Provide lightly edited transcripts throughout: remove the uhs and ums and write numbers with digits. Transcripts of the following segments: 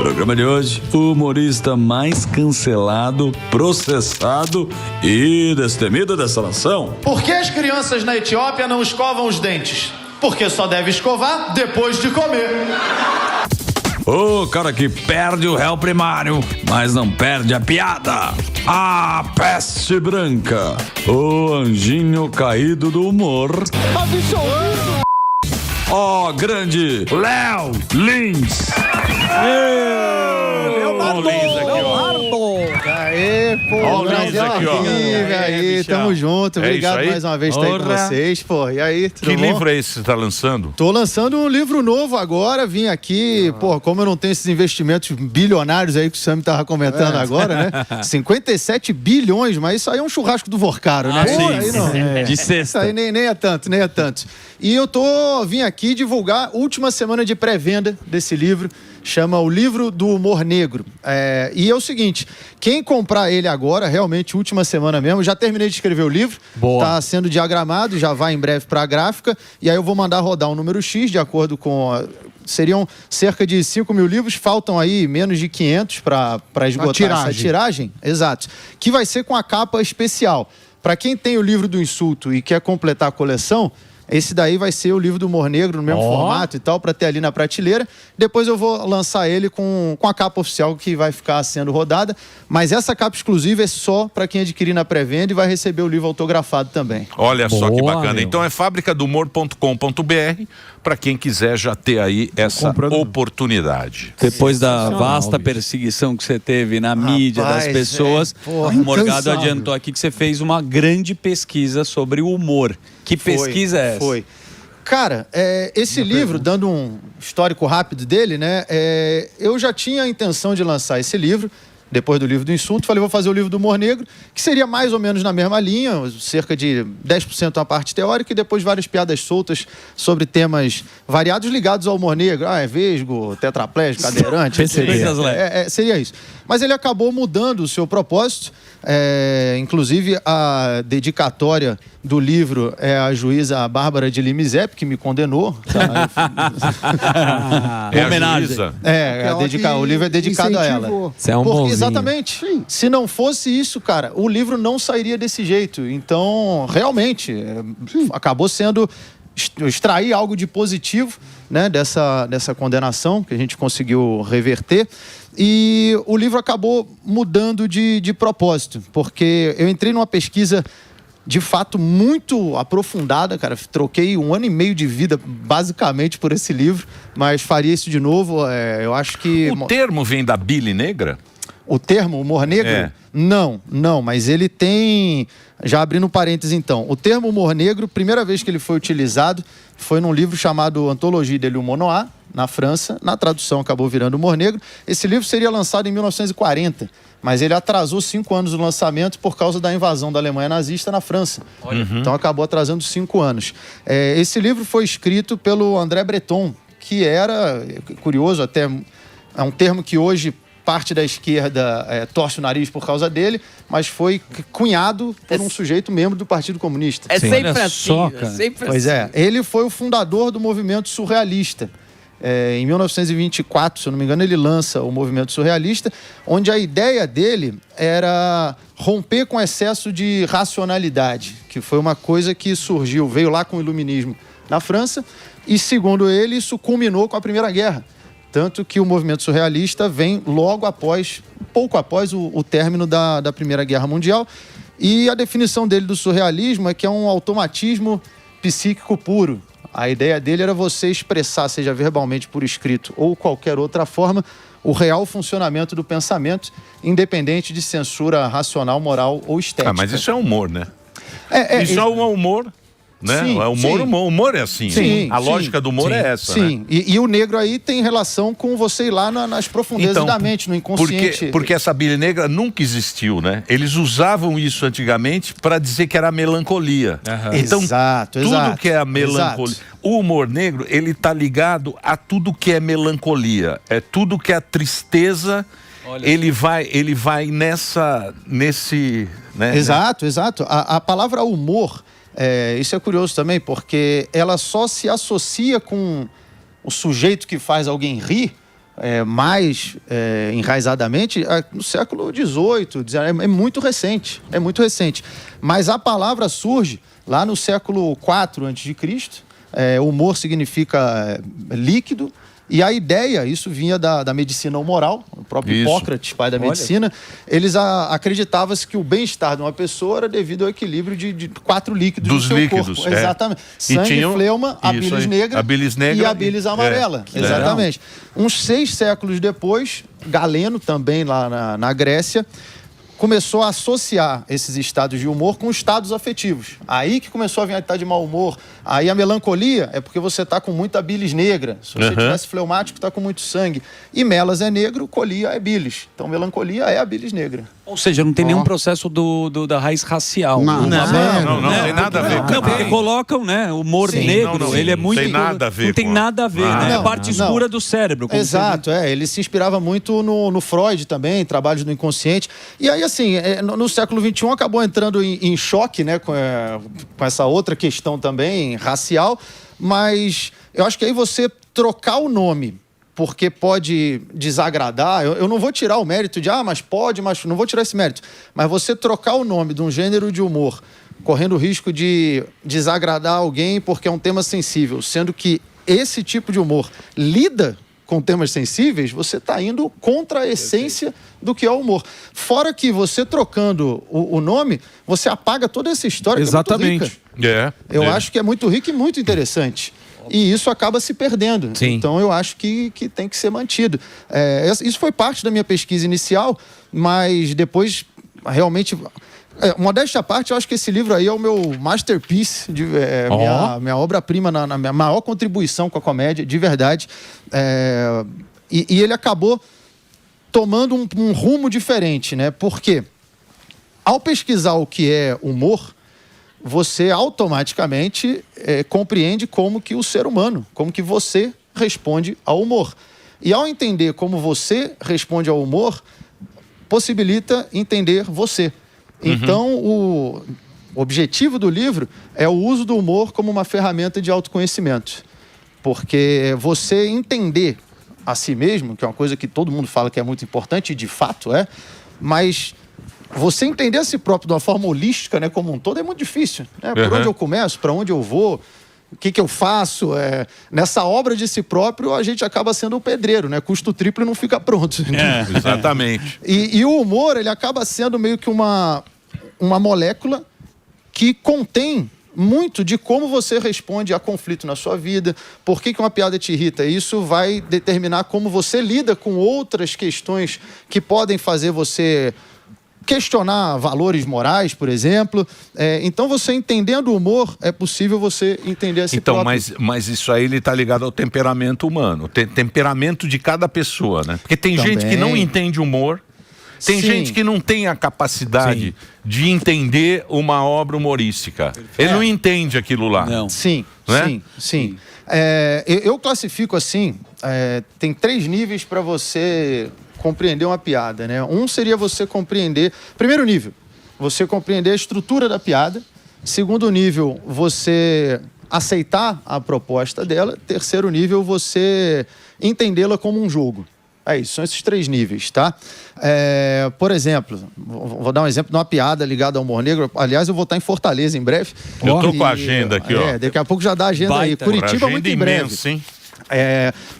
Programa de hoje, o humorista mais cancelado, processado e destemido dessa nação. Por que as crianças na Etiópia não escovam os dentes? Porque só deve escovar depois de comer. O cara que perde o réu primário, mas não perde a piada. A peste branca. O anjinho caído do humor. Ó, grande Léo Lins. Aê, pô, aí, tamo junto. Obrigado mais uma vez por estar aí com vocês, pô. E aí, tudo bom? Que livro é esse que você tá lançando? Tô lançando um livro novo agora, vim aqui, pô, como eu não tenho esses investimentos bilionários aí que o Sam tava comentando agora, né? 57 bilhões, mas isso aí é um churrasco do Vorcaro, né? Sim, Aí não. de sexta. Isso aí nem é tanto, nem é tanto. E eu vim aqui divulgar a última semana de pré-venda desse livro. Chama O Livro do Humor Negro. E é o seguinte, quem comprar ele agora, realmente, última semana mesmo, já terminei de escrever o livro, está sendo diagramado, já vai em breve para a gráfica, e aí eu vou mandar rodar um número X, de acordo com... seriam cerca de 5 mil livros, faltam aí menos de 500 para esgotar essa tiragem. Exato. Que vai ser com a capa especial. Para quem tem o livro do insulto e quer completar a coleção... Esse daí vai ser o livro do humor negro no mesmo formato e tal, para ter ali na prateleira. Depois eu vou lançar ele com a capa oficial que vai ficar sendo rodada. Mas essa capa exclusiva é só para quem adquirir na pré-venda e vai receber o livro autografado também. Olha só que bacana. Então é fabricadohumor.com.br para quem quiser já ter aí essa oportunidade. Depois da vasta perseguição que você teve na mídia das pessoas, o Morgado adiantou aqui que você fez uma grande pesquisa sobre o humor. Que pesquisa é essa? Foi. Cara, esse livro, dando um histórico rápido dele, né? Eu já tinha a intenção de lançar esse livro, depois do livro do insulto, falei, vou fazer o livro do humor negro, que seria mais ou menos na mesma linha, cerca de 10% a parte teórica e depois várias piadas soltas sobre temas variados ligados ao humor negro. Vesgo, tetraplégico, cadeirante. Seria isso. Mas ele acabou mudando o seu propósito. Inclusive, a dedicatória do livro é a juíza Bárbara de Limizep, que me condenou. Homenagem. O livro é dedicado a ela. Você é um bonzinho. Exatamente. Sim. Se não fosse isso, cara, o livro não sairia desse jeito. Então, realmente, acabou sendo... extrair algo de positivo, né, dessa condenação que a gente conseguiu reverter. E o livro acabou mudando de propósito, porque eu entrei numa pesquisa de fato muito aprofundada, cara. Troquei 1 ano e meio de vida basicamente por esse livro, mas faria isso de novo. Eu acho que... O termo vem da bile negra? O termo humor negro? Não, mas ele tem... Já abrindo parênteses então, o termo humor negro, primeira vez que ele foi utilizado foi num livro chamado Anthologie de l'Humour Noir, na França. Na tradução acabou virando Humor Negro. Esse livro seria lançado em 1940, mas ele atrasou 5 anos no lançamento por causa da invasão da Alemanha nazista na França. Então acabou atrasando 5 anos. Esse livro foi escrito pelo André Breton, que era, curioso até, é um termo que hoje parte da esquerda torce o nariz por causa dele, mas foi cunhado por um sujeito membro do Partido Comunista. Sempre assim. Pois ele foi o fundador do movimento surrealista. Em 1924, se eu não me engano, ele lança o movimento surrealista, onde a ideia dele era romper com o excesso de racionalidade, que foi uma coisa que veio lá com o iluminismo na França, e segundo ele, isso culminou com a Primeira Guerra. Tanto que o movimento surrealista vem pouco após o término da Primeira Guerra Mundial. E a definição dele do surrealismo é que é um automatismo psíquico puro. A ideia dele era você expressar, seja verbalmente, por escrito ou qualquer outra forma, o real funcionamento do pensamento, independente de censura racional, moral ou estética. Mas isso é humor, né? Isso é um humor... Né? Sim, humor é assim. A lógica do humor é essa. Sim. Né? E o negro aí tem relação com você ir lá nas profundezas da mente, no inconsciente. Porque essa bile negra nunca existiu, né? Eles usavam isso antigamente para dizer que era melancolia. Então, tudo que é a melancolia... O humor negro, ele tá ligado a tudo que é melancolia. É tudo que é a tristeza... Ele vai nesse... Né? Exato. A palavra humor... isso é curioso também, porque ela só se associa com o sujeito que faz alguém rir mais enraizadamente no século XVIII, é muito recente, Mas a palavra surge lá no século IV a.C., humor significa líquido, e a ideia, isso vinha da medicina humoral, o próprio Hipócrates, pai da medicina, eles acreditavam-se que o bem-estar de uma pessoa era devido ao equilíbrio de 4 líquidos do seu corpo. Exatamente. Sangue, fleuma, a bilis negra e a bilis amarela. Exatamente. Uns 6 séculos depois, Galeno, também lá na Grécia, começou a associar esses estados de humor com estados afetivos. Aí que começou a vir a estar de mau humor. Aí a melancolia é porque você está com muita bilis negra. Se você tivesse fleumático, está com muito sangue. E melas é negro, colia é bilis. Então melancolia é a bilis negra. Ou seja, não tem nenhum processo da raiz racial. Não tem nada a ver. Não, porque colocam, né, o humor negro, ele é muito... Não tem nada a ver. Não tem nada a ver, né? É a parte escura do cérebro. Exato, ele se inspirava muito no Freud também, trabalhos do inconsciente. E aí, assim, no século XXI acabou entrando em choque, né, com essa outra questão também, racial, mas eu acho que aí você trocar o nome porque pode desagradar, eu não vou tirar o mérito de, mas pode, mas não vou tirar esse mérito, mas você trocar o nome de um gênero de humor, correndo o risco de desagradar alguém porque é um tema sensível, sendo que esse tipo de humor lida com temas sensíveis, você está indo contra a essência do que é o humor. Fora que você trocando o nome, você apaga toda essa história. Exatamente. Que é muito rica. Eu acho que é muito rico e muito interessante. E isso acaba se perdendo. Sim. Então eu acho que tem que ser mantido. Isso foi parte da minha pesquisa inicial, mas depois realmente... modéstia à parte, eu acho que esse livro aí é o meu masterpiece, minha obra-prima, na minha maior contribuição com a comédia, de verdade. E ele acabou tomando um rumo diferente, né? Porque ao pesquisar o que é humor, você automaticamente compreende como que o ser humano, como que você responde ao humor. E ao entender como você responde ao humor, possibilita entender você. Então, o objetivo do livro é o uso do humor como uma ferramenta de autoconhecimento. Porque você entender a si mesmo, que é uma coisa que todo mundo fala que é muito importante, e de fato mas você entender a si próprio de uma forma holística, né, como um todo, é muito difícil. Né? Por onde eu começo, para onde eu vou, o que eu faço. Nessa obra de si próprio, a gente acaba sendo o pedreiro, né? Custo triplo e não fica pronto. Exatamente. E o humor, ele acaba sendo meio que uma molécula que contém muito de como você responde a conflito na sua vida, por que uma piada te irrita. Isso vai determinar como você lida com outras questões que podem fazer você questionar valores morais, por exemplo. Então, você entendendo o humor, é possível você entender a si próprio. Mas isso aí ele está ligado ao temperamento humano, temperamento de cada pessoa, né? Porque tem gente que não entende humor, tem gente que não tem a capacidade de entender uma obra humorística. Ele não entende aquilo lá. Não. Sim. Eu classifico assim, tem 3 níveis para você compreender uma piada, né? Um seria você compreender... Primeiro nível, você compreender a estrutura da piada. Segundo nível, você aceitar a proposta dela. Terceiro nível, você entendê-la como um jogo. Isso, são esses 3 níveis, tá? Por exemplo, vou dar um exemplo de uma piada ligada ao humor negro. Aliás, eu vou estar em Fortaleza em breve. Eu tô com a agenda aqui, ó. Daqui a pouco já dá a agenda aí. Curitiba, muito em breve. Imenso, hein?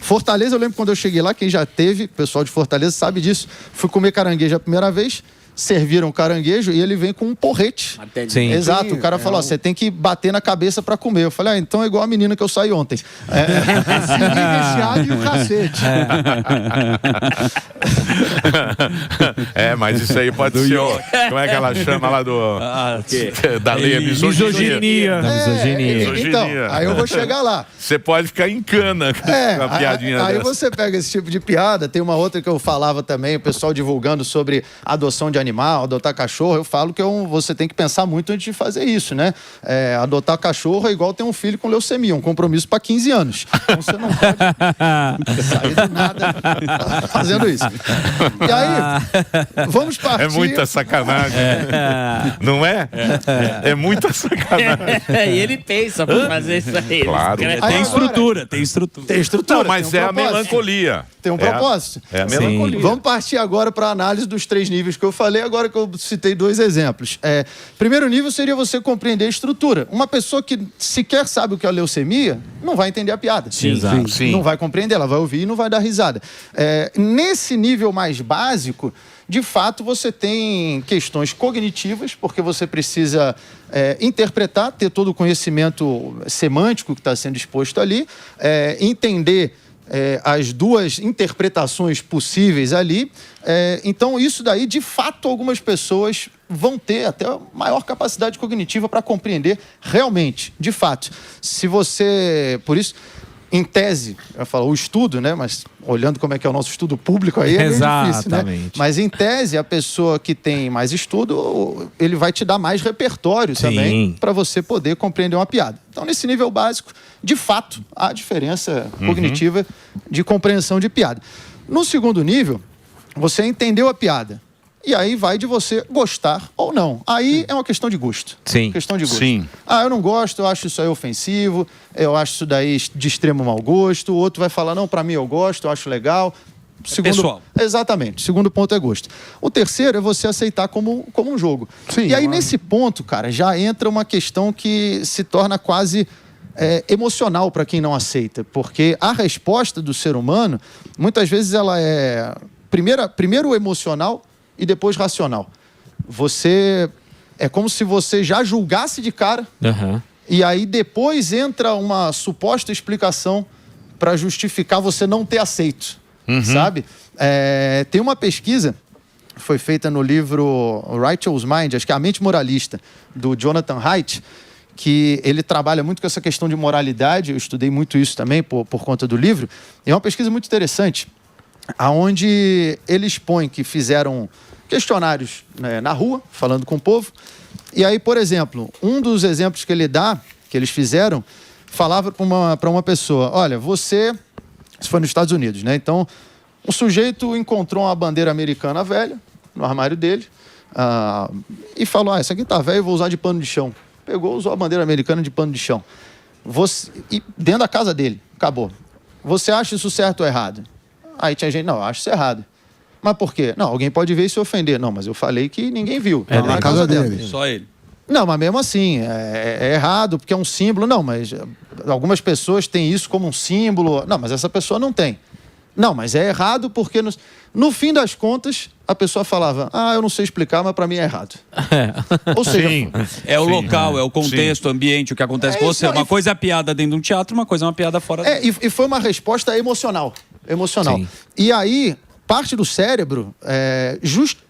Fortaleza, eu lembro quando eu cheguei lá, quem já teve, o pessoal de Fortaleza sabe disso. Fui comer caranguejo a primeira vez, serviram caranguejo e ele vem com um porrete. Sim. Exato, o cara falou, você tem que bater na cabeça pra comer. Eu falei, então é igual a menina que eu saí ontem. Recheado e o cacete. Mas isso aí pode ser como é que ela chama lá da lei? Misoginia. Então, aí eu vou chegar lá. Você pode ficar em cana com a piadinha aí você pega esse tipo de piada. Tem uma outra que eu falava também, o pessoal divulgando sobre adoção de animal, adotar cachorro, eu falo que você tem que pensar muito antes de fazer isso, né? Adotar cachorro é igual ter um filho com leucemia, um compromisso para 15 anos. Então você não pode sair do nada fazendo isso. E aí, vamos partir... É muita sacanagem. Não é? É muita sacanagem. E ele pensa pra fazer isso aí. Claro. Tem estrutura, tem estrutura. Tem estrutura. Não, mas é a melancolia. Tem um propósito. É a melancolia. Vamos partir agora para a análise dos 3 níveis que eu falei, agora que eu citei 2 exemplos. Primeiro nível seria você compreender a estrutura. Uma pessoa que sequer sabe o que é a leucemia, não vai entender a piada. Sim. Não vai compreender, ela vai ouvir e não vai dar risada. Nesse nível mais básico, de fato, você tem questões cognitivas, porque você precisa interpretar, ter todo o conhecimento semântico que está sendo exposto ali, entender as 2 interpretações possíveis ali. Então, isso daí, de fato, algumas pessoas vão ter até maior capacidade cognitiva para compreender realmente, de fato. Se você... Por isso... Em tese, eu falo o estudo, né? Mas olhando como é que é o nosso estudo público aí, é meio difícil, né? Mas em tese, a pessoa que tem mais estudo, ele vai te dar mais repertório também para você poder compreender uma piada. Então, nesse nível básico, de fato, há diferença cognitiva de compreensão de piada. No segundo nível, você entendeu a piada. E aí vai de você gostar ou não. Aí é uma questão de gosto. Sim. Questão de gosto. Sim. Eu não gosto, eu acho isso aí ofensivo, eu acho isso daí de extremo mau gosto. O outro vai falar, não, pra mim eu gosto, eu acho legal. Pessoal. Exatamente. Segundo ponto é gosto. O terceiro é você aceitar como um jogo. Sim, e aí, nesse ponto, cara, já entra uma questão que se torna quase emocional para quem não aceita. Porque a resposta do ser humano, muitas vezes ela é primeiro emocional e depois racional. É como se você já julgasse de cara, e aí depois entra uma suposta explicação para justificar você não ter aceito, sabe? Tem uma pesquisa, foi feita no livro Righteous Mind, acho que é A Mente Moralista, do Jonathan Haidt, que ele trabalha muito com essa questão de moralidade. Eu estudei muito isso também por conta do livro. E é uma pesquisa muito interessante, onde ele expõe que fizeram questionários, né, na rua, falando com o povo. E aí, por exemplo, um dos exemplos que ele dá, que eles fizeram, falava para uma pessoa, olha, isso foi nos Estados Unidos, né? Então, um sujeito encontrou uma bandeira americana velha no armário dele, e falou, essa aqui tá velha, eu vou usar de pano de chão. Pegou, usou a bandeira americana de pano de chão. E dentro da casa dele, acabou. Você acha isso certo ou errado? Aí tinha gente, não, eu acho isso errado. Mas por quê? Não, alguém pode ver e se ofender. Não, mas eu falei que ninguém viu. Na casa dele. Só ele. Não, mas mesmo assim, é errado, porque é um símbolo. Não, mas algumas pessoas têm isso como um símbolo. Não, mas essa pessoa não tem. Não, mas é errado porque... No fim das contas, a pessoa falava, eu não sei explicar, mas pra mim é errado. Ou seja... É o local, é o contexto, o ambiente, o que acontece com você. Uma coisa é a piada dentro de um teatro, uma coisa é uma piada fora. E foi uma resposta emocional. Sim. E aí, parte do cérebro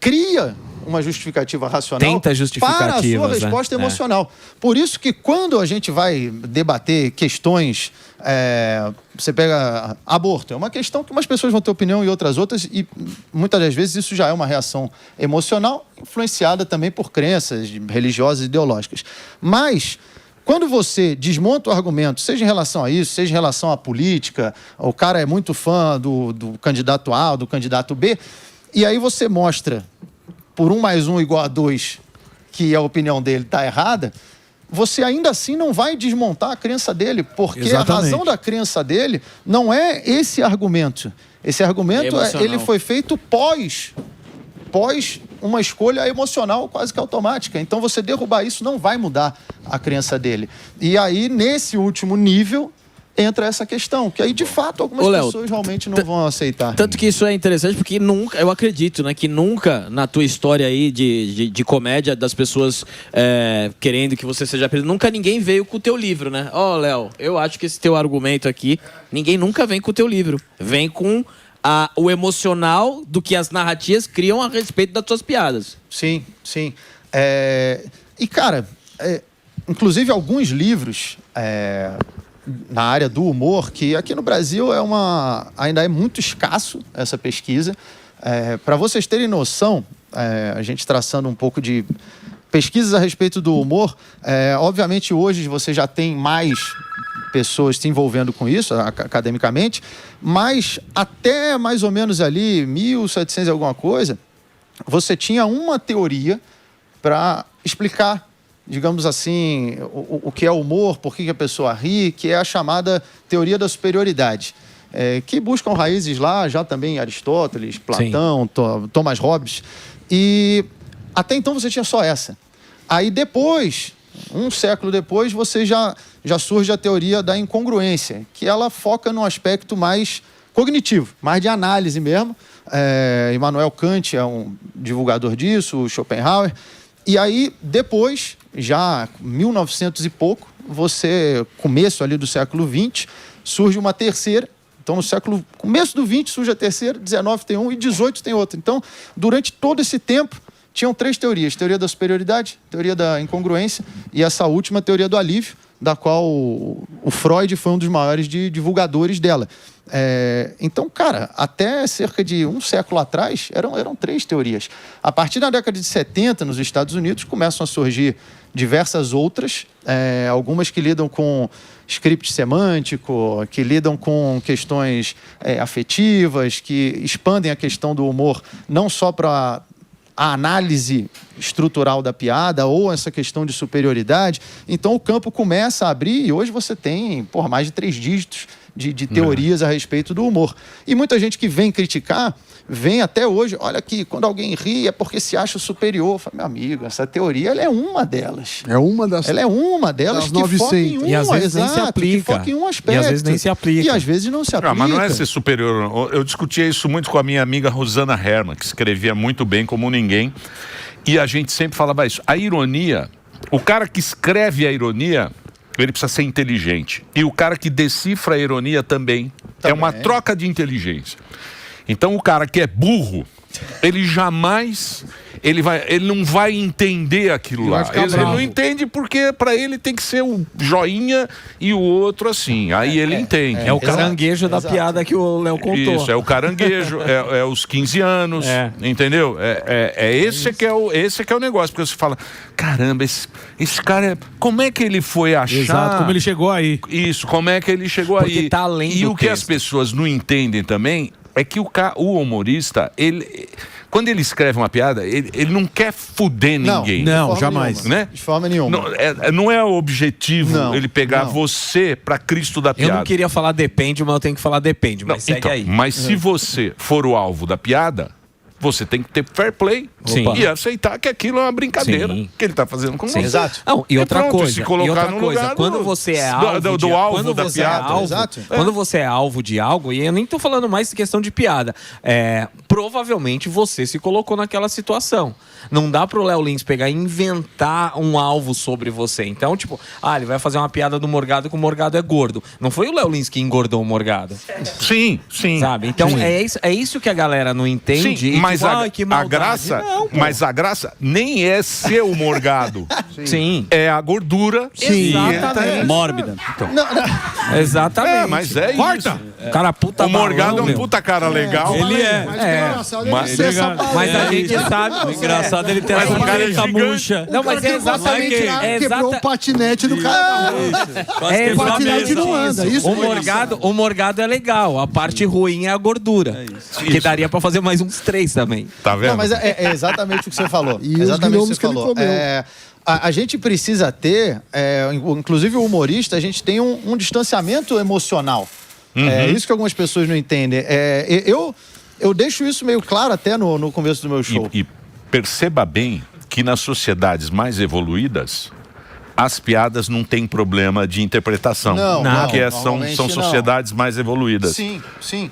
cria uma justificativa racional. Tenta justificativas, para a sua resposta emocional. Por isso que quando a gente vai debater questões... você pega aborto, é uma questão que umas pessoas vão ter opinião e outras, e muitas das vezes isso já é uma reação emocional, influenciada também por crenças religiosas e ideológicas. Mas, quando você desmonta o argumento, seja em relação a isso, seja em relação à política, o cara é muito fã do candidato A ou do candidato B, e aí você mostra por 1 mais 1 igual a 2 que a opinião dele está errada, você ainda assim não vai desmontar a crença dele, porque Exatamente. A razão da crença dele não é esse argumento. Esse argumento ele foi feito pós uma escolha emocional quase que automática. Então, você derrubar isso não vai mudar a crença dele. E aí, nesse último nível, entra essa questão, que aí, de fato, algumas pessoas realmente não vão aceitar. Tanto que isso é interessante, porque nunca, eu acredito, né, que nunca na tua história aí de comédia, das pessoas querendo que você seja preso, nunca ninguém veio com o teu livro, né? Léo, eu acho que esse teu argumento aqui, ninguém nunca vem com o teu livro. Vem com o emocional do que as narrativas criam a respeito das tuas piadas. Sim. E, cara, inclusive alguns livros... na área do humor, que aqui no Brasil ainda é muito escasso essa pesquisa. Para vocês terem noção, a gente traçando um pouco de pesquisas a respeito do humor. Obviamente, hoje você já tem mais pessoas se envolvendo com isso, academicamente, mas até mais ou menos ali, 1700 e alguma coisa, você tinha uma teoria para explicar, digamos assim, o que é humor, por que a pessoa ri, que é a chamada teoria da superioridade, que buscam raízes lá, já também Aristóteles, Platão, Thomas Hobbes, e até então você tinha só essa. Aí depois, um século depois, você já surge a teoria da incongruência, que ela foca num aspecto mais cognitivo, mais de análise mesmo. Immanuel Kant é um divulgador disso, o Schopenhauer. E aí, depois, já 1900 e pouco, começo ali do século XX, surge uma terceira. Então, no começo do XX surge a terceira, 19 tem um e 18 tem outra. Então, durante todo esse tempo, tinham 3 teorias: teoria da superioridade, teoria da incongruência e essa última, teoria do alívio, da qual o Freud foi um dos maiores divulgadores dela. Então, cara, até cerca de um século atrás, eram 3 teorias. A partir da década de 70, nos Estados Unidos, começam a surgir diversas outras, algumas que lidam com script semântico, que lidam com questões afetivas, que expandem a questão do humor não só para a análise estrutural da piada ou essa questão de superioridade. Então o campo começa a abrir e hoje você tem mais de 3 dígitos de teorias a respeito do humor. E muita gente que vem criticar, vem até hoje, olha aqui, quando alguém ri é porque se acha superior. Fala, meu amigo, essa teoria ela é uma delas. É uma das. Ela é uma delas que foca em uma, e às vezes nem se aplica. Que foca em um aspecto. E às vezes nem se aplica. E às vezes não se aplica. Mas não é ser superior. Eu discutia isso muito com a minha amiga Rosana Herman, que escrevia muito bem como ninguém. E a gente sempre falava isso. A ironia, o cara que escreve a ironia, ele precisa ser inteligente. E o cara que decifra a ironia também. É uma troca de inteligência. Então o cara que é burro, ele jamais... Ele não vai entender aquilo lá. Ele não entende porque para ele tem que ser o joinha e o outro assim. Aí ele entende. É o caranguejo da piada que o Léo contou. Isso, é o caranguejo, é os 15 anos, entendeu? Esse que é o negócio. Porque você fala, caramba, esse cara, como é que ele foi achar... Exato, como ele chegou aí. Isso, como é que ele chegou porque aí. Tá além e do o que as pessoas não entendem também é que o humorista, quando ele escreve uma piada, ele não quer fuder ninguém. Não, jamais. Nenhuma, né? De forma nenhuma. Não é o objetivo ele pegar você para Cristo da piada. Eu não queria falar depende, mas eu tenho que falar depende. Mas segue aí. Mas se você for o alvo da piada, você tem que ter fair play e aceitar que aquilo é uma brincadeira que ele está fazendo com você. Exato. Não, e outra coisa, se colocar no lugar quando você é alvo do alvo da piada. Quando você é alvo de algo, e eu nem tô falando mais de questão de piada, provavelmente você se colocou naquela situação. Não dá pro Léo Lins pegar e inventar um alvo sobre você. Então, tipo, ele vai fazer uma piada do Morgado que o Morgado é gordo. Não foi o Léo Lins que engordou o Morgado. Sim. Sabe? Então, é isso que a galera não entende. Sim, mas a graça... Não, mas a graça nem é ser o Morgado. Sim. É a gordura. Exatamente. Mórbida. Então. Exatamente. Mas é Corta! isso. Cara, puta O Morgado balão, é um puta cara legal. Ele é. Mas a gente sabe. O engraçado é ele ter Mas essa o cara é paleta gigante. murcha. Não, mas é exatamente. Quebrou o patinete do cara. O patinete não anda. Isso O Morgado é legal. A parte ruim é a gordura. Que daria pra fazer mais uns 3 também. Tá vendo? Não, mas é exatamente o que você falou. E exatamente o que os você falou. A gente precisa ter, inclusive o humorista, a gente tem um distanciamento emocional. É isso que algumas pessoas não entendem. Eu deixo isso meio claro até no começo do meu show. E perceba bem que nas sociedades mais evoluídas, as piadas não têm problema de interpretação. Porque são sociedades mais evoluídas. Sim.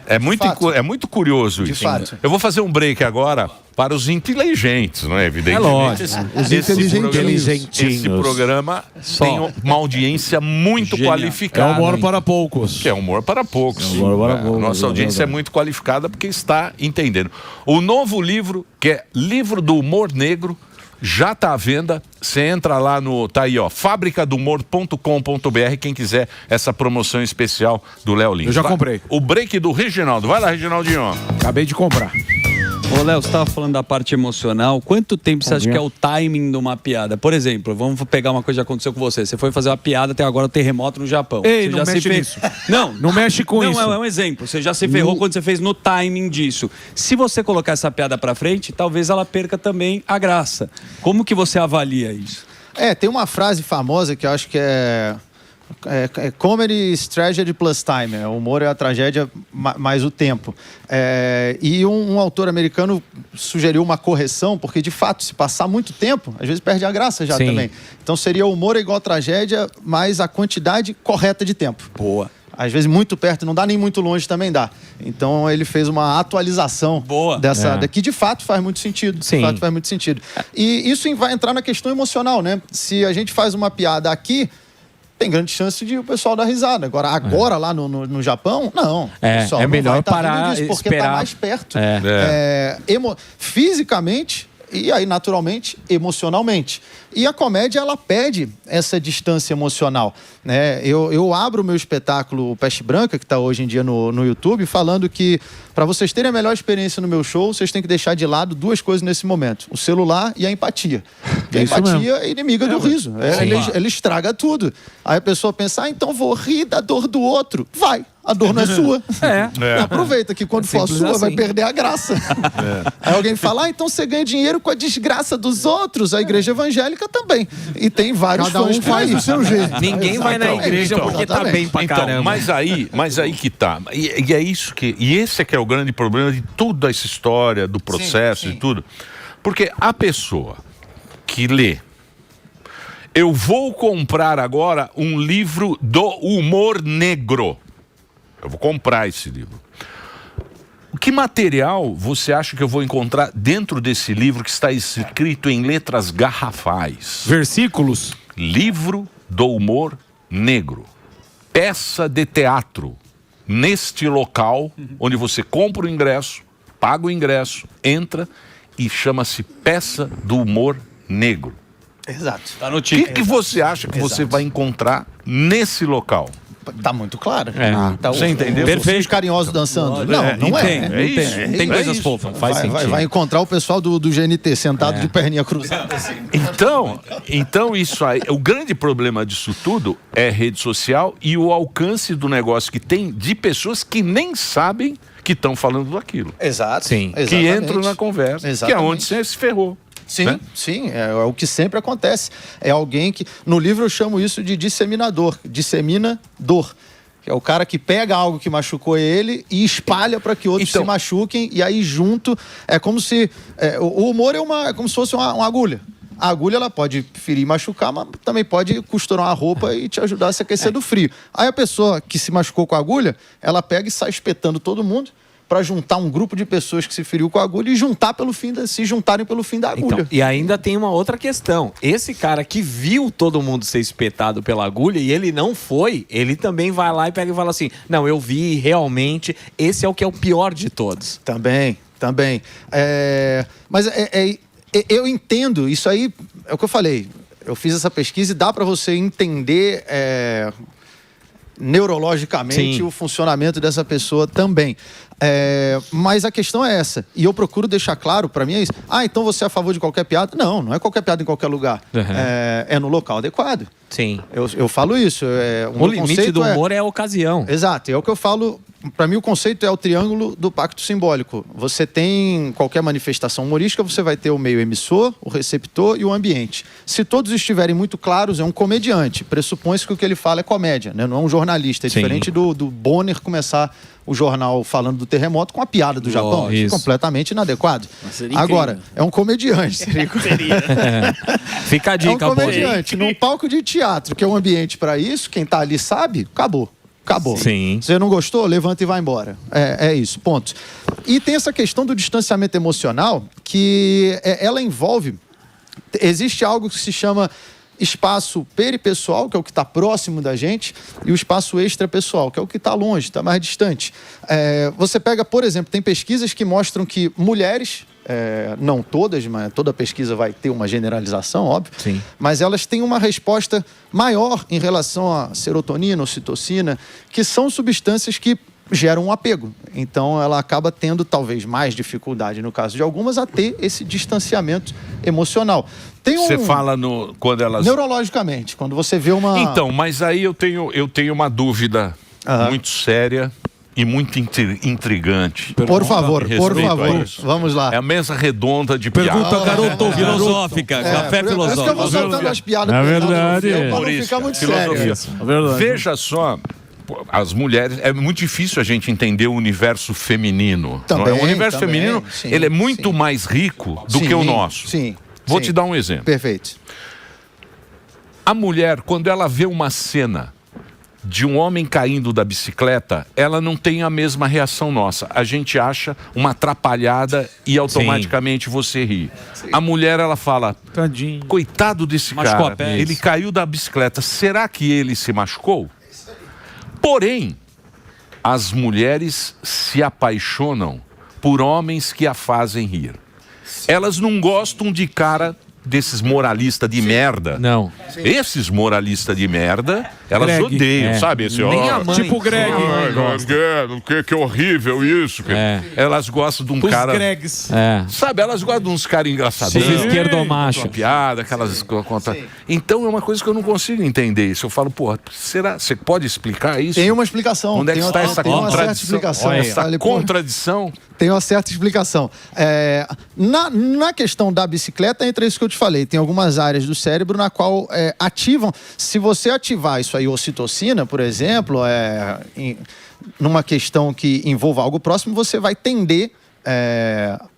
É muito curioso isso. Fato. Eu vou fazer um break agora para os inteligentes, não é? Evidentemente. lógico. Os inteligentes. Esse programa tem uma audiência muito qualificada. É humor para poucos. Que é humor para poucos. Nossa audiência é muito qualificada porque está entendendo. O novo livro, que é Livro do Humor Negro, já está à venda. Você entra lá tá aí, ó, fabricadumor.com.br, quem quiser essa promoção especial do Léo Lins. Eu já comprei. O break do Reginaldo. Vai lá, Reginaldinho. Acabei de comprar. Ô, Léo, você estava falando da parte emocional. Quanto tempo você acha que é o timing de uma piada? Por exemplo, vamos pegar uma coisa que aconteceu com você. Você foi fazer uma piada, até agora o terremoto no Japão. Ei, você não já mexe nisso. Não mexe com isso. Não, é um exemplo. Você já se ferrou quando você fez no timing disso. Se você colocar essa piada pra frente, talvez ela perca também a graça. Como que você avalia isso? Tem uma frase famosa que eu acho que é comedy is tragedy plus time. O humor é a tragédia mais o tempo. E um autor americano sugeriu uma correção, porque de fato, se passar muito tempo, às vezes perde a graça já também. Então seria o humor é igual a tragédia, mais a quantidade correta de tempo. Boa. Às vezes muito perto não dá, nem muito longe também dá. Então ele fez uma atualização dessa que de fato faz muito sentido. Sim. De fato faz muito sentido. E isso vai entrar na questão emocional, né? Se a gente faz uma piada aqui, tem grande chance de o pessoal dar risada. Agora lá no Japão, não. É melhor parar, disso, porque esperar. tá mais perto. Fisicamente e aí, naturalmente, emocionalmente. E a comédia, ela pede essa distância emocional, né? Eu abro o meu espetáculo Peste Branca, que está hoje em dia no YouTube, falando que para vocês terem a melhor experiência no meu show, vocês têm que deixar de lado duas coisas nesse momento: o celular e a empatia. A empatia é inimiga do riso. Ele estraga tudo. Aí a pessoa pensa, então vou rir da dor do outro. Vai. A dor não é sua. Aproveita que quando for a sua, vai perder a graça. Aí alguém fala, então você ganha dinheiro com a desgraça dos outros. A igreja evangélica também. E tem vários Cada um faz do seu jeito. Ninguém vai na igreja porque tá bem pra caramba. Mas aí que tá. E é isso que... E esse é que é o grande problema de toda essa história do processo e tudo. Porque a pessoa que lê, eu vou comprar agora um livro do humor negro. Eu vou comprar esse livro. Que material você acha que eu vou encontrar dentro desse livro que está escrito em letras garrafais? Versículos. Livro do humor negro. Peça de teatro. Neste local, onde você compra o ingresso, paga o ingresso, entra e chama-se Peça do Humor Negro. Exato. Tá no O que você acha que você vai encontrar nesse local? Tá muito claro. Você entendeu? Perfeito. Os carinhosos dançando. Não é. Tem coisas fofas. Faz sentido. Vai encontrar o pessoal do GNT sentado de perninha cruzada. Assim. Então isso aí, o grande problema disso tudo é rede social e o alcance do negócio que tem de pessoas que nem sabem que estão falando daquilo. Exato. Sim. Que entram na conversa. Exatamente. Que é onde você se ferrou. Sim, é o que sempre acontece. É alguém que... No livro eu chamo isso de disseminador. Dissemina dor. Que é o cara que pega algo que machucou ele e espalha para que outros se machuquem. E aí junto... É como se... o humor é como se fosse uma agulha. A agulha, ela pode ferir e machucar, mas também pode costurar uma roupa e te ajudar a se aquecer do frio. Aí a pessoa que se machucou com a agulha, ela pega e sai espetando todo mundo para juntar um grupo de pessoas que se feriu com a agulha e se juntarem pelo fim da agulha. Então, e ainda tem uma outra questão. Esse cara que viu todo mundo ser espetado pela agulha e ele não foi, ele também vai lá e pega e fala assim, não, eu vi realmente, esse é o que é o pior de todos. Também. Mas eu entendo, isso aí é o que eu falei. Eu fiz essa pesquisa e dá para você entender neurologicamente o funcionamento dessa pessoa também. Mas a questão é essa. E eu procuro deixar claro, para mim é isso. Então você é a favor de qualquer piada? Não é qualquer piada em qualquer lugar. É no local adequado. Sim. Eu falo isso. O limite do humor é a ocasião. Exato. É o que eu falo. Para mim o conceito é o triângulo do pacto simbólico. Você tem qualquer manifestação humorística, você vai ter o meio emissor, o receptor e o ambiente. Se todos estiverem muito claros, é um comediante. Pressupõe-se que o que ele fala é comédia, né? Não é um jornalista. É diferente do Bonner começar o jornal falando do terremoto com a piada do Japão. Isso é completamente inadequado. Agora, é um comediante. Fica a dica, é um comediante. Num palco de teatro, que é um ambiente para isso, quem tá ali sabe, acabou. Sim. Você não gostou? Levanta e vai embora. É isso, ponto. E tem essa questão do distanciamento emocional, que ela envolve... Existe algo que se chama espaço peripessoal, que é o que está próximo da gente, e o espaço extrapessoal, que é o que está longe, está mais distante. Você pega, por exemplo, tem pesquisas que mostram que mulheres... não todas, mas toda pesquisa vai ter uma generalização, óbvio. Sim. Mas elas têm uma resposta maior em relação à serotonina, ocitocina, que são substâncias que gera um apego. Então, ela acaba tendo, talvez, mais dificuldade, no caso de algumas, a ter esse distanciamento emocional. Você fala quando elas... Neurologicamente, quando você vê uma... Então, mas aí eu tenho uma dúvida muito séria e muito intrigante. Por favor. Vamos lá. É a mesa redonda de piada. Pergunta garoto filosófica, café filosófico. Por isso que eu vou soltando as piadas. É verdade. Para não ficar muito sério. Veja só, as mulheres, é muito difícil a gente entender o universo feminino. Também, o universo feminino, sim, ele é muito mais rico do que o nosso. Sim. Vou te dar um exemplo. Perfeito. A mulher, quando ela vê uma cena de um homem caindo da bicicleta, ela não tem a mesma reação nossa. A gente acha uma atrapalhada e automaticamente você ri. A mulher, ela fala, tadinho, coitado desse cara, ele caiu da bicicleta, será que ele se machucou? Porém, as mulheres se apaixonam por homens que a fazem rir. Elas não gostam de cara desses moralistas de merda. Não. Esses moralistas de merda, elas odeiam, sabe? Esse, tipo o Greg. Que horrível isso. Elas gostam de um cara... Gregs. Sabe, elas gostam de uns caras engraçados. Esquerdomacho. Piada, aquelas... Então é uma coisa que eu não consigo entender isso. Eu falo, pô, será? Você pode explicar isso? Tem uma explicação. Onde é que está essa contradição? Essa contradição? Tem uma certa explicação. Na questão da bicicleta, entra isso que eu te falei. Tem algumas áreas do cérebro na qual ativam. Se você ativar isso aí, ocitocina, por exemplo, numa questão que envolva algo próximo, você vai tender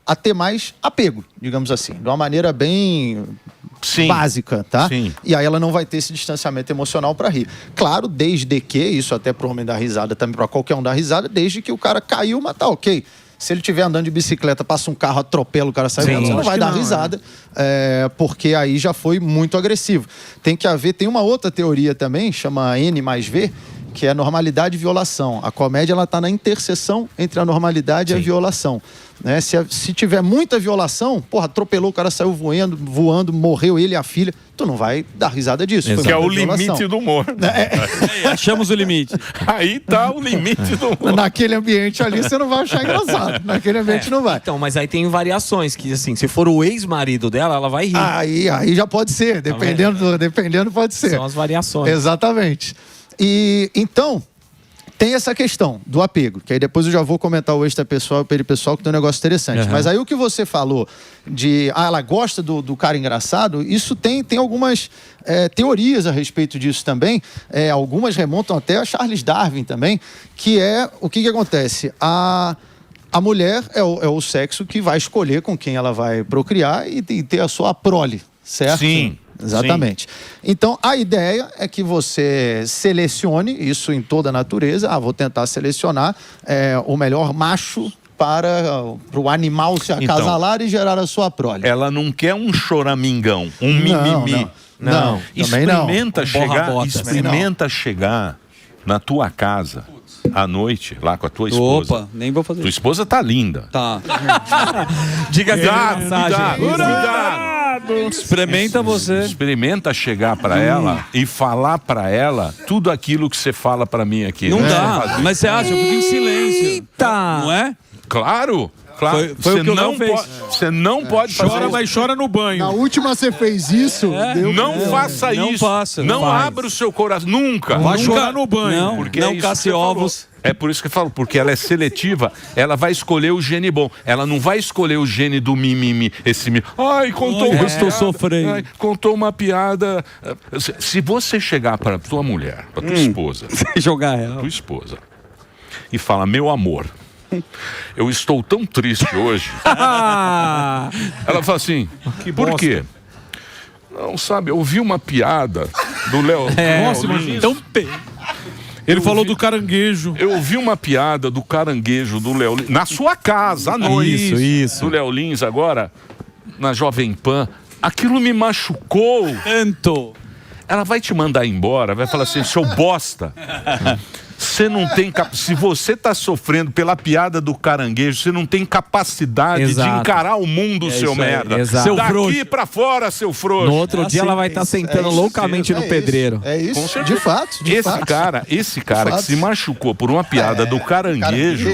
a ter mais apego, digamos assim. De uma maneira bem... básica, tá? Sim. E aí ela não vai ter esse distanciamento emocional para rir. Claro, desde que, isso até pro homem dar risada, também para qualquer um dar risada, desde que o cara caiu, mas tá ok. Se ele estiver andando de bicicleta, passa um carro, atropela, o cara sai voando, você não vai dar risada, porque aí já foi muito agressivo. Tem uma outra teoria também, chama N mais V, que é normalidade e violação. A comédia, ela tá na interseção entre a normalidade e a violação. Né? Se tiver muita violação, atropelou, o cara saiu voando, morreu ele e a filha, tu não vai dar risada disso. Que é o limite do humor. Achamos o limite. Aí tá o limite do humor. Naquele ambiente ali, você não vai achar engraçado. Naquele ambiente não vai. Então, mas aí tem variações, que assim, se for o ex-marido dela, ela vai rir. Aí já pode ser, dependendo pode ser. São as variações. Exatamente. E então, tem essa questão do apego, que aí depois eu já vou comentar o extrapessoal e o peripessoal, que tem um negócio interessante. Mas aí o que você falou de, ela gosta do cara engraçado, isso tem algumas teorias a respeito disso também, algumas remontam até a Charles Darwin também, que o que acontece? A mulher é o sexo que vai escolher com quem ela vai procriar e ter a sua prole, certo? Sim. Exatamente. Então, a ideia é que você selecione, isso em toda a natureza, vou tentar selecionar o melhor macho para o animal se acasalar e gerar a sua prole. Ela não quer um choramingão, um mimimi. Não, também não. Experimenta chegar na tua casa à noite, lá com a tua esposa. Opa, nem vou fazer. Tua esposa tá linda. Tá. Diga cuidado. Experimenta você. Experimenta chegar pra ela e falar pra ela tudo aquilo que você fala pra mim aqui. Não dá, mas você acha, eu fico em silêncio. Eita! Não é? Claro. Foi o que eu não fiz. Você não pode fazer Chora, mas chora no banho. Na última você fez isso. Não faça não isso. Faça, não abra o seu coração. Nunca. Vai chorar no banho. Não, porque não casse ovos. É por isso que eu falo, porque ela é seletiva, ela vai escolher o gene bom. Ela não vai escolher o gene do mimimi. Estou sofrendo. Contou uma piada. Se você chegar para tua mulher, para tua esposa, jogar ela, tua esposa, e fala, meu amor, eu estou tão triste hoje. Ela fala assim, por quê? Não, sabe, eu ouvi uma piada do Léo. Nossa, imagina. Ele falou do caranguejo. Eu ouvi uma piada do caranguejo do Léo Lins, na sua casa, à noite. Isso. Do Léo Lins, agora, na Jovem Pan. Aquilo me machucou. Tanto. Ela vai te mandar embora, vai falar assim, seu bosta. Você não tem se você tá sofrendo pela piada do caranguejo, você não tem capacidade de encarar o mundo, seu merda. Exato. Seu daqui pra fora, seu frouxo. No outro dia ela vai estar sentando loucamente no pedreiro. É isso, de fato. Esse cara que se machucou por uma piada do caranguejo,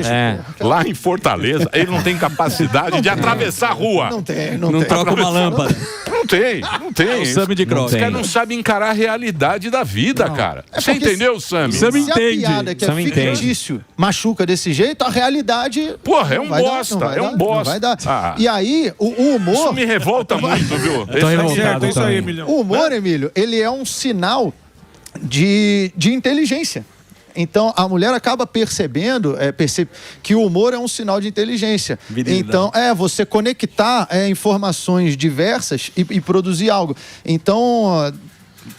lá em Fortaleza, ele não tem capacidade de atravessar a rua. Não tem. Não troca uma lâmpada. Não tem. O Sami de Cross. Os caras não sabem encarar a realidade da vida, cara. Você entendeu, Sami? Se a piada que é fictício machuca desse jeito, a realidade... Porra, é um bosta, Não vai dar. E aí, o humor... Isso me revolta muito, viu? Tô revoltado É isso aí, Emílio. O humor, Emílio, ele é um sinal de inteligência. Então, a mulher acaba percebendo que o humor é um sinal de inteligência. Então, você conectar informações diversas e produzir algo. Então,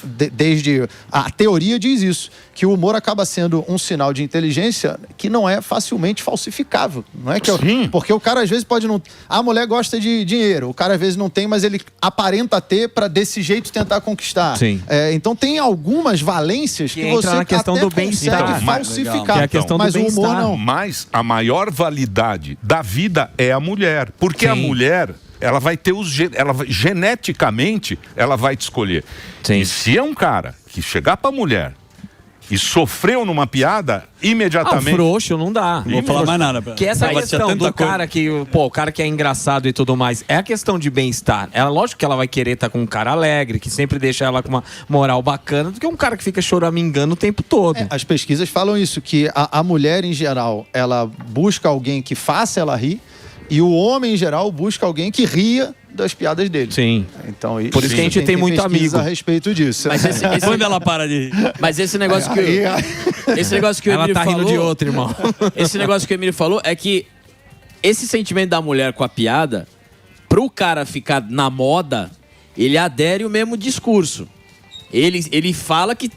desde a teoria diz isso, que o humor acaba sendo um sinal de inteligência que não é facilmente falsificável. Não é que porque o cara às vezes pode não... A mulher gosta de dinheiro, o cara às vezes não tem, mas ele aparenta ter para desse jeito tentar conquistar. Sim. Então tem algumas valências que você na questão até do bem-estar. consegue falsificar. Que é a questão mas do o humor não. Mas a maior validade da vida é a mulher. Porque a mulher... ela vai ter geneticamente, ela vai te escolher. Sim. E se é um cara que chegar pra mulher e sofreu numa piada, imediatamente... frouxo não dá. Não vou falar mais nada. Que essa questão do cara que, o cara que é engraçado e tudo mais, é a questão de bem-estar. Lógico que ela vai querer estar com um cara alegre, que sempre deixa ela com uma moral bacana, do que um cara que fica choramingando o tempo todo. As pesquisas falam isso, que a mulher, em geral, ela busca alguém que faça ela rir, e o homem, em geral, busca alguém que ria das piadas dele. Sim. Então, por isso que a gente tem muito amigo a respeito disso. Mas Quando ela para de... Mas esse negócio que esse negócio que o Emílio ela tá falou... rindo de outro, irmão. Esse negócio que o Emílio falou é que esse sentimento da mulher com a piada, pro cara ficar na moda, ele adere o mesmo discurso. Ele fala que,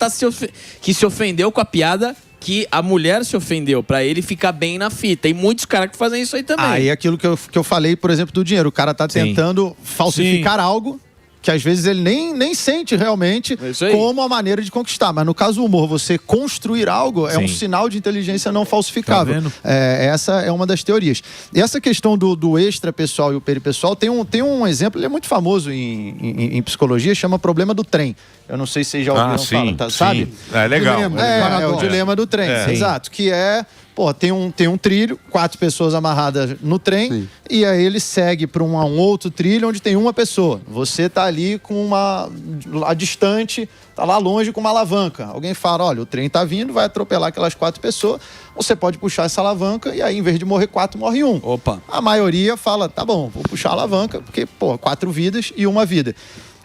que se ofendeu com a piada... que a mulher se ofendeu, pra ele ficar bem na fita. E muitos caras que fazem isso aí também. Aí aquilo que eu falei, por exemplo, do dinheiro. O cara tá tentando falsificar algo que às vezes ele nem sente realmente como a maneira de conquistar. Mas no caso do humor, você construir algo é um sinal de inteligência não falsificável. Tá Essa é uma das teorias. E essa questão do extrapessoal e o peripessoal tem um exemplo, ele é muito famoso em psicologia, chama problema do trem. Eu não sei se vocês já ouviram falar, sabe? É legal. É o dilema do trem, exato. Que é... tem um trilho, 4 pessoas amarradas no trem, e aí ele segue para um outro trilho onde tem uma pessoa. Você tá ali com lá distante, tá lá longe com uma alavanca. Alguém fala, olha, o trem tá vindo, vai atropelar aquelas 4 pessoas, você pode puxar essa alavanca e aí em vez de morrer 4, morre 1. Opa. A maioria fala, tá bom, vou puxar a alavanca, porque, 4 vidas e 1 vida.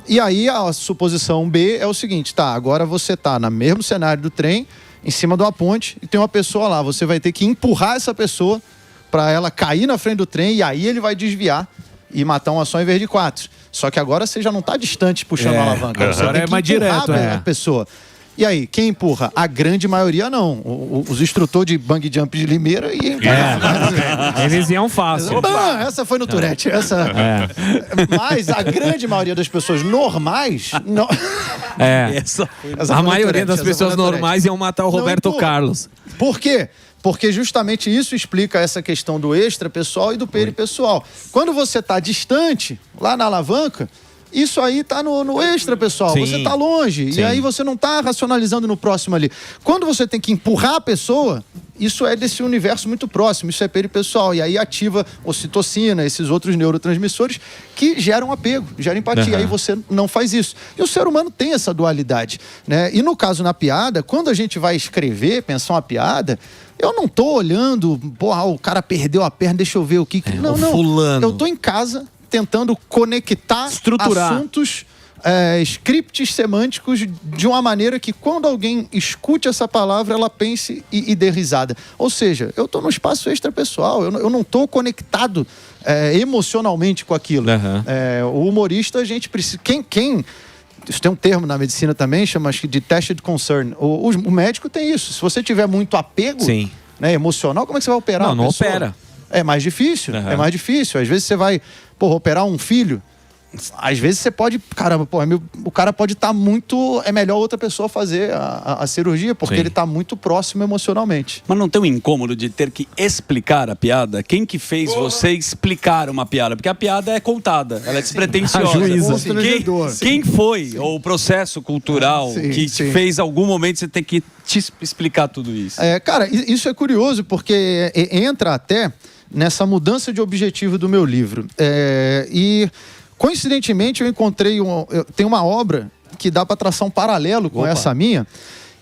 E aí a suposição B é o seguinte, agora você tá no mesmo cenário do trem, em cima de uma ponte, e tem uma pessoa lá. Você vai ter que empurrar essa pessoa para ela cair na frente do trem, e aí ele vai desviar e matar uma só em vez de 4. Só que agora você já não está distante puxando a alavanca. Você agora tem que mais direto, a pessoa. E aí, quem empurra? A grande maioria não. Os instrutores de bang jump de Limeira e... Eles iam fácil. Essa foi no Tourette. Mas a grande maioria das pessoas normais... Não... A maioria das pessoas normais iam matar o Roberto Carlos. Por quê? Porque justamente isso explica essa questão do extrapessoal e do peripessoal. Quando você está distante, lá na alavanca... Isso aí tá no extra, pessoal. Você tá longe. E aí você não tá racionalizando no próximo ali. Quando você tem que empurrar a pessoa, isso é desse universo muito próximo. Isso é peripessoal. E aí ativa ocitocina, esses outros neurotransmissores que geram apego, geram empatia. Aí você não faz isso. E o ser humano tem essa dualidade, né? E no caso, na piada, quando a gente vai escrever, pensar uma piada... Eu não tô olhando, o cara perdeu a perna, deixa eu ver o que... Não. Fulano. Eu tô em casa... tentando conectar assuntos, scripts semânticos de uma maneira que quando alguém escute essa palavra, ela pense e dê risada. Ou seja, eu estou no espaço extrapessoal, eu não estou conectado emocionalmente com aquilo. O humorista, a gente precisa... Isso tem um termo na medicina também, chama de tested concern. O médico tem isso. Se você tiver muito apego emocional, como é que você vai operar? Não opera. É mais difícil, Às vezes você vai, operar um filho, às vezes você pode, caramba, pô, o cara pode estar muito, é melhor outra pessoa fazer a cirurgia, porque ele está muito próximo emocionalmente. Mas não tem um incômodo de ter que explicar a piada? Quem que fez você explicar uma piada? Porque a piada é contada, ela é despretensiosa. Quem foi o processo cultural que te fez algum momento você ter que te explicar tudo isso? Cara, isso é curioso, porque entra até nessa mudança de objetivo do meu livro. E coincidentemente eu encontrei tem uma obra que dá para traçar um paralelo com essa minha,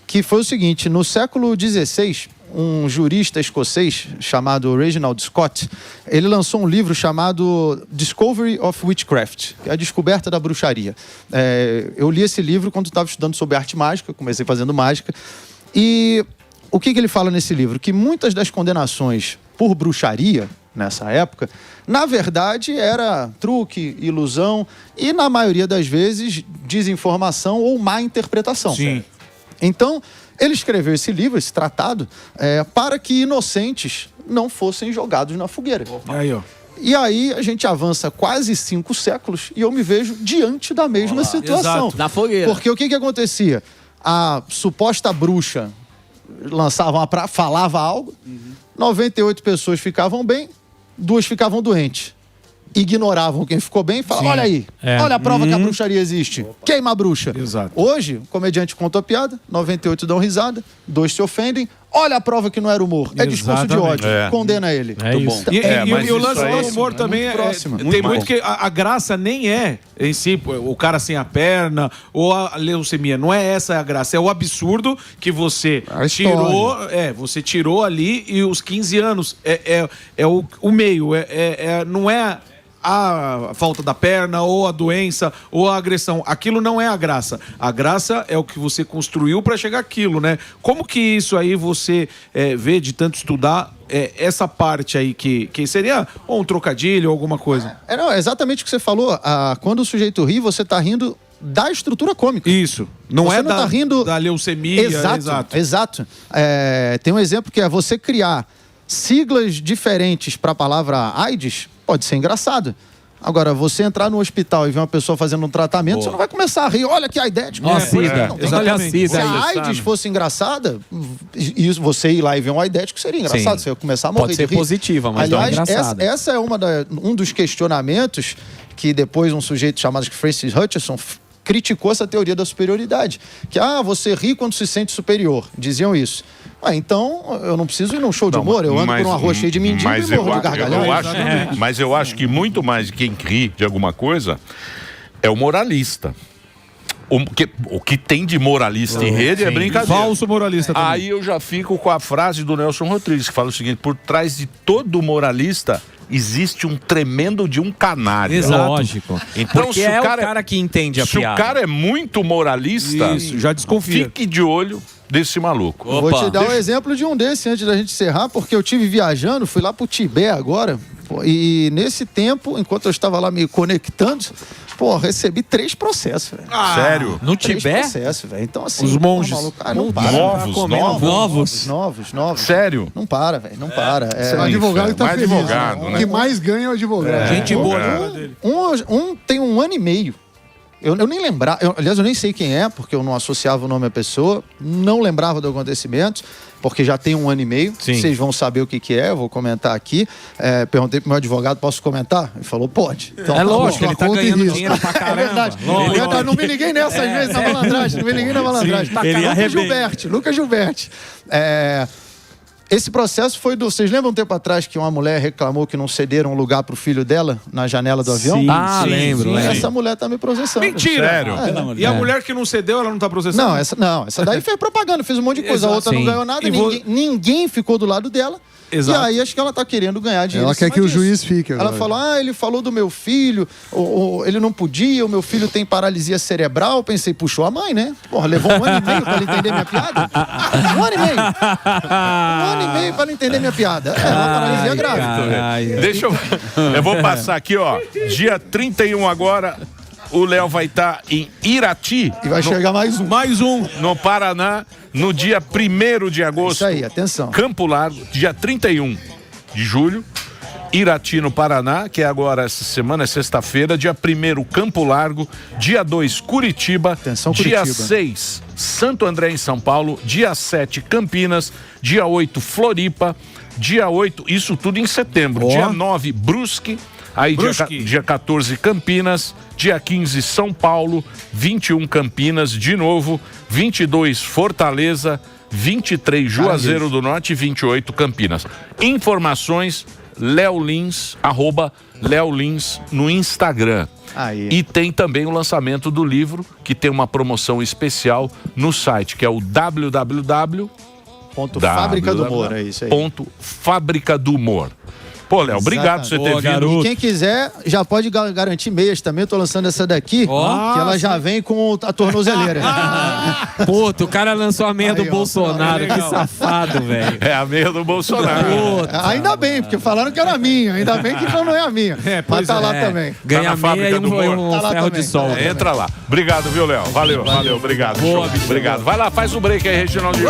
que foi o seguinte: no século XVI, um jurista escocês chamado Reginald Scott, ele lançou um livro chamado Discovery of Witchcraft, que é a descoberta da bruxaria. Eu li esse livro quando estava estudando sobre arte mágica, comecei fazendo mágica, e o que ele fala nesse livro? Que muitas das condenações por bruxaria, nessa época, na verdade era truque, ilusão e, na maioria das vezes, desinformação ou má interpretação. Sim. Então, ele escreveu esse livro, esse tratado, para que inocentes não fossem jogados na fogueira. Aí, ó. E aí a gente avança quase 5 séculos e eu me vejo diante da mesma situação. Na fogueira. Porque o que acontecia? A suposta bruxa falava algo, 98 pessoas ficavam bem, 2 ficavam doentes. Ignoravam quem ficou bem e falavam, olha aí, olha a prova que a bruxaria existe. Queima a bruxa. Exato. Hoje, o comediante conta a piada, 98 dão risada, 2 se ofendem, olha a prova que não era humor. É discurso de ódio. Condena ele. É isso. Bom. E o lance do humor também tem bom. muito que a graça nem é em si o cara sem a perna ou a leucemia. Não é essa a graça. É o absurdo que você tirou. Você tirou ali e os 15 anos é o meio. Não é a falta da perna, ou a doença, ou a agressão. Aquilo não é a graça. A graça é o que você construiu para chegar àquilo, né? Como que isso aí você vê de tanto estudar essa parte aí que seria ou um trocadilho ou alguma coisa? Não, é exatamente o que você falou. Quando o sujeito ri, você está rindo da estrutura cômica. Isso. Não você tá rindo da leucemia. Exato. Tem um exemplo que é você criar siglas diferentes para a palavra AIDS, pode ser engraçado. Agora, você entrar no hospital e ver uma pessoa fazendo um tratamento, você não vai começar a rir. Olha que aidético. Se a AIDS fosse engraçada, e você ir lá e ver um aidético seria engraçado. Você ia começar a morrer de rir. Pode ser positiva, mas não é engraçada. Essa é um dos questionamentos que depois um sujeito chamado Francis Hutcheson criticou essa teoria da superioridade. Que, você ri quando se sente superior. Diziam isso. Então, eu não preciso ir num show de humor. Eu ando por um arroz cheio de mendigo e morro de gargalhada. Mas eu acho que muito mais de quem ri de alguma coisa é o moralista. O que tem de moralista em rede é brincadeira. Falso moralista também. Aí eu já fico com a frase do Nelson Rodrigues, que fala o seguinte: por trás de todo moralista existe um tremendo de um canário. Exato. Lógico. Então, porque o cara que entende a piada. Se o cara é muito moralista, isso, já desconfia. Fique de olho desse maluco. Vou te dar um exemplo de um desse antes da gente encerrar, porque eu tive viajando, fui lá pro Tibete agora, e nesse tempo, enquanto eu estava lá me conectando, recebi 3 processos, velho. Sério? No 3 Tibete? processos, velho. Então, assim, os monges. Não para. Novos. Sério? Não para, velho. Não para. O advogado tá feliz. Advogado, né? O que mais ganha é o advogado. Gente boa. Um tem 1 ano e meio. Eu nem lembrava, aliás, eu nem sei quem é, porque eu não associava o nome à pessoa, não lembrava do acontecimento, porque já tem 1 ano e meio. Sim. Vocês vão saber o que é, eu vou comentar aqui. Perguntei pro meu advogado, posso comentar? Ele falou, pode. Então, lógico, ele tá ganhando dinheiro pra caramba. É verdade. Não me liguei nessa às vezes na malandragem, não me liguei na malandragem. Lucas Gilberti. Esse processo foi vocês lembram um tempo atrás que uma mulher reclamou que não cederam um lugar pro filho dela na janela do avião? Sim, lembro. Essa mulher tá me processando. Mentira! Sério? E a mulher que não cedeu, ela não tá processando? Essa daí fez propaganda, fez um monte de coisa. A outra não ganhou nada, ninguém ficou do lado dela. Exato. E aí acho que ela tá querendo ganhar dinheiro. Ela quer que o juiz fique agora. Ela falou, ele falou do meu filho, ele não podia, o meu filho tem paralisia cerebral. Eu pensei, puxou a mãe, né? Levou 1 ano e meio pra ele entender minha piada. 1 ano e meio. 1 ano e meio pra ele entender minha piada. É uma paralisia grave. Deixa eu vou passar aqui, dia 31 agora. O Léo vai estar em Irati. E vai chegar mais um. No Paraná, no dia 1º de agosto. Isso aí, atenção. Campo Largo, dia 31 de julho. Irati, no Paraná, que é agora essa semana, é sexta-feira. Dia 1º, Campo Largo. Dia 2, Curitiba. Atenção, Dia Curitiba. 6, Santo André, em São Paulo. Dia 7, Campinas. Dia 8, Floripa. Dia 8, isso tudo em setembro. Dia 9, Brusque. Aí dia 14, Campinas. Dia 15, São Paulo. 21, Campinas. De novo. 22, Fortaleza. 23, Juazeiro do Norte. E 28, Campinas. Informações, Léo Lins, @LéoLins no Instagram. Aí. E tem também o lançamento do livro, que tem uma promoção especial no site, que é o Fábrica do Humor, é isso aí. Fábrica do Humor. Pô, Léo, obrigado por você ter vindo. E quem quiser, já pode garantir meias também. Eu tô lançando essa daqui, que ela já vem com a tornozeleira. Puta, o cara lançou a meia do Bolsonaro. Que safado, velho. É a meia do Bolsonaro. Ainda bem, porque falaram que era minha. Ainda bem que não é a minha. Mas tá lá também. Ganha na Fábrica do Humor. Tá ferro de sol. Entra lá. Obrigado, viu, Léo? Valeu, obrigado. Boa, obrigado. Vai lá, faz o break aí, Reginaldinho.